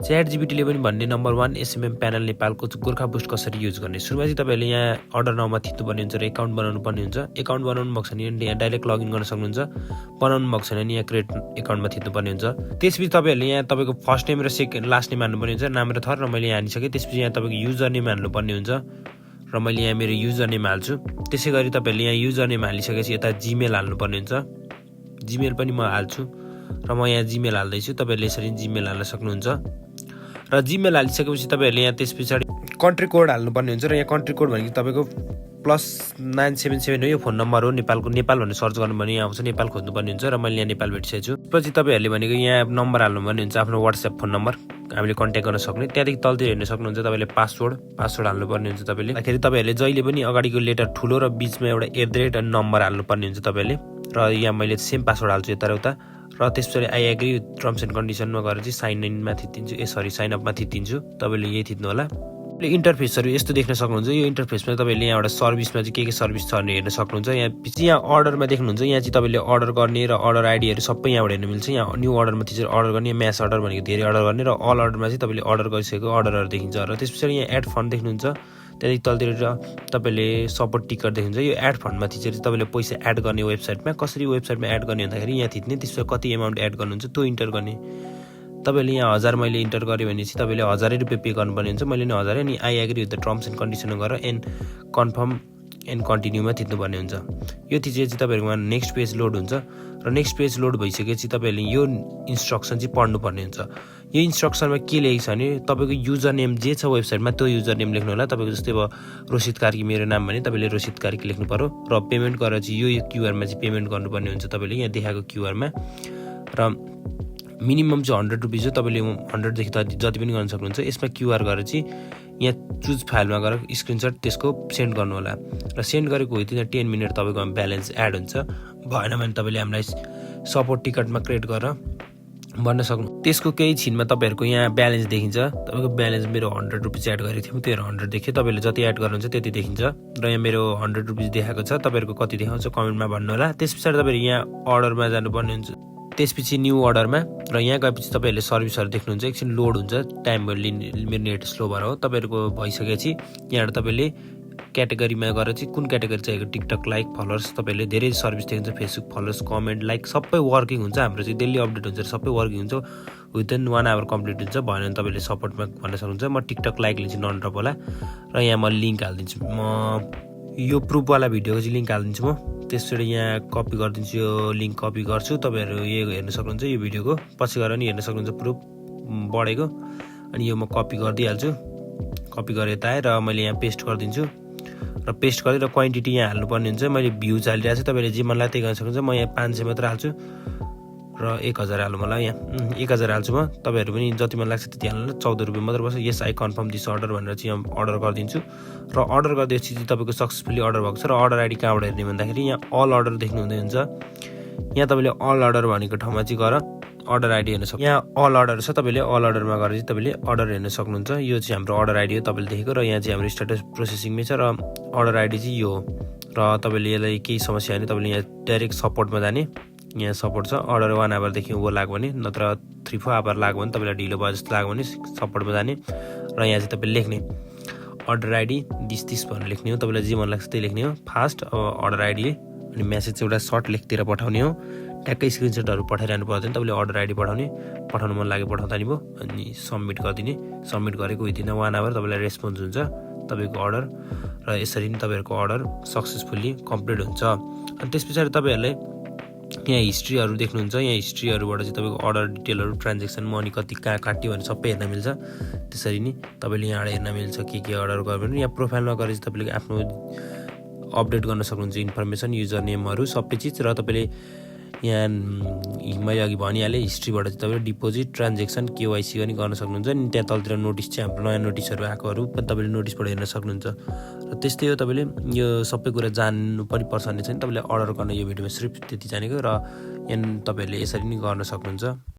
ChatGPTले पनि भन्ने number 1 SMM panel नेपालको गोर्खा बुस्ट कसरी युज गर्ने। सुरुमा चाहिँ तपाईँहरूले यहाँ अर्डर नाउमा थिच्नुपर्ने हुन्छ र एकाउन्ट बनाउनु पर्ने हुन्छ। एकाउन्ट बनाउनु भएको छ भने यहाँ डाइरेक्ट लगइन गर्न सक्नुहुन्छ। बनाउनु भएको छैन भने यहाँ क्रिएट एकाउन्टमा थिच्नुपर्ने हुन्छ। त्यसपछि तपाईँहरूले यहाँ तपाईँको फर्स्ट नेम र लास्ट नेम हाल्नुपर्ने हुन्छ, नाम र थर, र मैले यहाँ हालिसकेँ। त्यसपछि यहाँ तपाईँको युजर नेम हाल्नुपर्ने हुन्छ र मैले यहाँ मेरो युजर नेम हाल्छु। त्यसै गरी तपाईँहरूले यहाँ युजर नेम हालिसकेपछि यता जिमेल हाल्नुपर्ने हुन्छ। जिमेल पनि म हाल्छु र म यहाँ जिमेल हाल्दैछु। तपाईँहरूले यसरी जिमेल हाल्न सक्नुहुन्छ। र जिमेल हालिसकेपछि तपाईँहरूले यहाँ त्यस पछाडि कन्ट्री कोड हाल्नुपर्ने हुन्छ र यहाँ कन्ट्री कोड भनेको तपाईँको +977 हो, यो फोन नम्बर हो नेपालको। नेपाल भनेर सर्च गर्नु भने यहाँ आउँछ, नेपाल खोज्नुपर्ने हुन्छ र मैले यहाँ नेपाल भेटिसकेको छु। पछि तपाईँहरूले भनेको यहाँ नम्बर हाल्नुपर्ने हुन्छ, आफ्नो वाट्सएप फोन नम्बर हामीले कन्ट्याक्ट गर्न सक्ने। त्यहाँदेखि तलतिर हेर्न सक्नुहुन्छ तपाईँले पासवर्ड हाल्नुपर्ने हुन्छ। तपाईँहरूले जहिले पनि अगाडिको लेटर ठुलो र बिचमा एउटा @ अनि नम्बर हाल्नुपर्ने हुन्छ तपाईँले। र यहाँ मैले सेम पासवर्ड हाल्छु यता र उता। र त्यस पछाडि आई एग्री टर्म्स एन्ड कन्डिसनमा गएर चाहिँ साइन अपमा थिचिदिन्छु। तपाईँले यही थिच्नु होला। इन्टरफेसहरू यस्तो देख्न सक्नुहुन्छ। यो इन्टरफेसमा तपाईँले यहाँ एउटा सर्भिसमा चाहिँ के सर्भिस छ भने हेर्न सक्नुहुन्छ। यहाँ अर्डरमा देख्नुहुन्छ, यहाँ चाहिँ तपाईँले अर्डर गर्ने र अर्डर आइडीहरू सबै यहाँबाट हेर्न मिल्छ। यहाँ न्यू अर्डरमा थिचेर अर्डर गर्ने, म्यास अर्डर भनेको धेरै अर्डर गर्ने, र अल अर्डरमा चाहिँ तपाईँले अर्डर गरिसकेको अर्डरहरू देखिन्छ। र त्यस पछाडि यहाँ एड फन्ड देख्नुहुन्छ। त्यहाँदेखि तलतिर तपाईँले सपोर्ट टिकट देख्नुहुन्छ। यो एड फन्डमा थिचेर चाहिँ तपाईँले पैसा एड गर्ने वेबसाइटमा। कसरी वेबसाइटमा एड गर्ने भन्दाखेरि यहाँ थिच्ने, त्यसमा कति एमाउन्ट एड गर्नुहुन्छ त्यो इन्टर गर्ने। तपाईँले यहाँ 1000 मैले इन्टर गरेँ भनेपछि तपाईँले 1000 रुपियाँ पे गर्नुपर्ने हुन्छ। मैले नि 1000 अनि I agree with the terms and कन्डिसनमा गएर कन्फर्म एन्ड कन्टिन्यूमा थिच्नुपर्ने हुन्छ। यो थिचेपछि तपाईँहरूकोमा नेक्स्ट पेज लोड हुन्छ र नेक्स्ट पेज लोड भइसकेपछि तपाईँहरूले यो इन्स्ट्रक्सन चाहिँ पढ्नुपर्ने हुन्छ। यो इन्स्ट्रक्सनमा के लेखेको छ भने तपाईँको युजर नेम जे छ वेबसाइटमा त्यो युजर नेम लेख्नु होला। तपाईँको जस्तै अब रोसित कार्की मेरो नाम भने तपाईँले रोसित कार्की लेख्नु पर्यो। र पेमेन्ट गरेर चाहिँ यो क्युआरमा चाहिँ पेमेन्ट गर्नुपर्ने हुन्छ तपाईँले यहाँ देखाएको क्युआरमा। र मिनिमम चाहिँ 100 रुपिस हो। तपाईँले 100 देखि जति पनि गर्न सक्नुहुन्छ। यसमा क्युआर गरेर चाहिँ यहाँ चुज फाइलमा गएर स्क्रिनसट त्यसको सेन्ड गर्नु होला। र सेन्ड गरेको विदिन 10 मिनट तपाईँको ब्यालेन्स एड हुन्छ। भएन भने तपाईँले हामीलाई सपोर्ट टिकटमा क्रिएट गरेर भन्न सक्नु। त्यसको केही छिनमा तपाईँहरूको यहाँ ब्यालेन्स देखिन्छ। तपाईँको ब्यालेन्स मेरो 100 रुपिस एड गरेको थिएँ, त्यो 100 देखियो। तपाईँले जति एड गर्नुहुन्छ त्यति देखिन्छ। र यहाँ मेरो 100 रुपिस देखाएको छ। तपाईँहरूको कति देखाउँछ कमेन्टमा भन्नु होला। त्यस पछाडि तपाईँहरू यहाँ अर्डरमा जानुपर्ने हुन्छ। त्यसपछि न्यू अर्डरमा र यहाँ गएपछि तपाईँहरूले सर्भिसहरू देख्नुहुन्छ। एकछिन लोड हुन्छ, टाइम भयो, मेरो नेट स्लो भएर हो। तपाईँहरूको भइसकेपछि यहाँबाट तपाईँले क्याटेगोरीमा गएर चाहिँ कुन क्याटेगोरी चाहिएको, टिकटक लाइक फलोवर्स, तपाईँले धेरै सर्भिस देख्नुहुन्छ। फेसबुक फलोवर्स, कमेन्ट, लाइक सबै वर्किङ हुन्छ। हाम्रो चाहिँ डेली अपडेट हुन्छ, सबै वर्किङ हुन्छ। विदिन 1 आवर कम्प्लिट हुन्छ। भएन भने तपाईँले सपोर्टमा भन्न सक्नुहुन्छ। म टिकटक लाइक लिन्छु, नन ड्रप होला। र यहाँ म लिङ्क हालिदिन्छु। म यो प्रुफवाला भिडियोको चाहिँ लिङ्क हालिदिन्छु। म त्यसरी यहाँ कपी गरिदिन्छु। यो लिङ्क कपी गर्छु। तपाईँहरू यो हेर्न सक्नुहुन्छ। यो भिडियोको पछि गएर नि हेर्न सक्नुहुन्छ प्रुफ बढेको। अनि यो म कपी गरिदिइहाल्छु। कपी गरेर यता आएँ र मैले यहाँ पेस्ट गरिदिन्छु। र पेस्ट गरेर क्वान्टिटी यहाँ हाल्नुपर्ने हुन्छ। मैले भ्युज हालिरहेको छु। तपाईँले जे मन लाग्यो त्यही गर्न सक्नुहुन्छ। म यहाँ 500 मात्र हाल्छु र 1000 हाल्नु मलाई। यहाँ 1000 हाल्छु म। तपाईँहरू पनि जति मन लाग्छ त्यति हाल्नु। 14 रुपियाँ मात्र बस्छ। Yes I confirm this order भनेर चाहिँ यहाँ अर्डर गरिदिन्छु। र अर्डर गरिदिएपछि चाहिँ तपाईँको सक्सेसफुली अर्डर भएको छ। र अर्डर आइडी कहाँबाट हेर्ने भन्दाखेरि यहाँ अल अर्डर देख्नुहुँदै हुन्छ। यहाँ तपाईँले अल अर्डर भनेको ठाउँमा चाहिँ गएर अर्डर आइडी हेर्न सक्नुहुन्छ। यहाँ अल अर्डर छ। तपाईँले अल अर्डरमा गएर चाहिँ तपाईँले अर्डर हेर्न सक्नुहुन्छ। यो चाहिँ हाम्रो अर्डर आइडी हो तपाईँले देखेको। र यहाँ चाहिँ हाम्रो स्ट्याटस प्रोसेसिङमै छ। र अर्डर आइडी चाहिँ यो हो। र तपाईँले यसलाई केही समस्या भने तपाईँले यहाँ डाइरेक्ट सपोर्टमा जाने। यहाँ सपोर्ट छ। अर्डर 1 आवरदेखि उँभो लाग्यो भने, नत्र 3-4 आवर लाग्यो भने, तपाईँलाई ढिलो भयो जस्तो लाग्यो भने सपोर्टमा जाने। र यहाँ चाहिँ तपाईँले लेख्ने अर्डर आइडी दिस भनेर लेख्ने हो। तपाईँलाई जे मन लाग्छ त्यही लेख्ने हो। फास्ट अर्डर आइडी अनि मेसेज चाहिँ एउटा सर्ट लेखतिर पठाउने हो। ट्याक्कै स्क्रिनसटहरू पठाइरहनु पर्दैन। तपाईँले अर्डर आइडी पठाउनु मन लाग्यो पठाउँदा नि भयो। अनि सबमिट गरिदिने। सबमिट गरेको विदिन 1 आवर तपाईँलाई रेस्पोन्स हुन्छ तपाईँको अर्डर। र यसरी नै तपाईँहरूको अर्डर सक्सेसफुल्ली कम्प्लिट हुन्छ। अनि त्यस पछाडि तपाईँहरूले यहाँ हिस्ट्रीहरू देख्नुहुन्छ। यहाँ हिस्ट्रीहरूबाट चाहिँ तपाईँको अर्डर डिटेलहरू, ट्रान्जेक्सन, मनी कति कहाँ काट्यो भने सबै हेर्न मिल्छ। त्यसरी नै तपाईँले यहाँबाट हेर्न मिल्छ के अर्डर गर्यो भने। यहाँ प्रोफाइलमा गएर चाहिँ तपाईँले आफ्नो अपडेट गर्न सक्नुहुन्छ इन्फर्मेसन, युजर नेमहरू सबै चिज। र तपाईँले यहाँ मैले अघि भनिहालेँ हिस्ट्रीबाट चाहिँ तपाईँले डिपोजिट, ट्रान्जेक्सन, केवाइसी पनि गर्न सक्नुहुन्छ। अनि त्यहाँ तलतिर नोटिस चाहिँ हाम्रो नयाँ नोटिसहरू आएकोहरू पनि तपाईँले नोटिसबाट हेर्न सक्नुहुन्छ। र त्यस्तै हो। तपाईँले यो सबै कुरा जान्नु पनि पर्छ भन्ने छैन। तपाईँले अर्डर गर्न यो भिडियोमा सिर्फ त्यति जानेको। र यहाँ तपाईँहरूले यसरी नै गर्न सक्नुहुन्छ।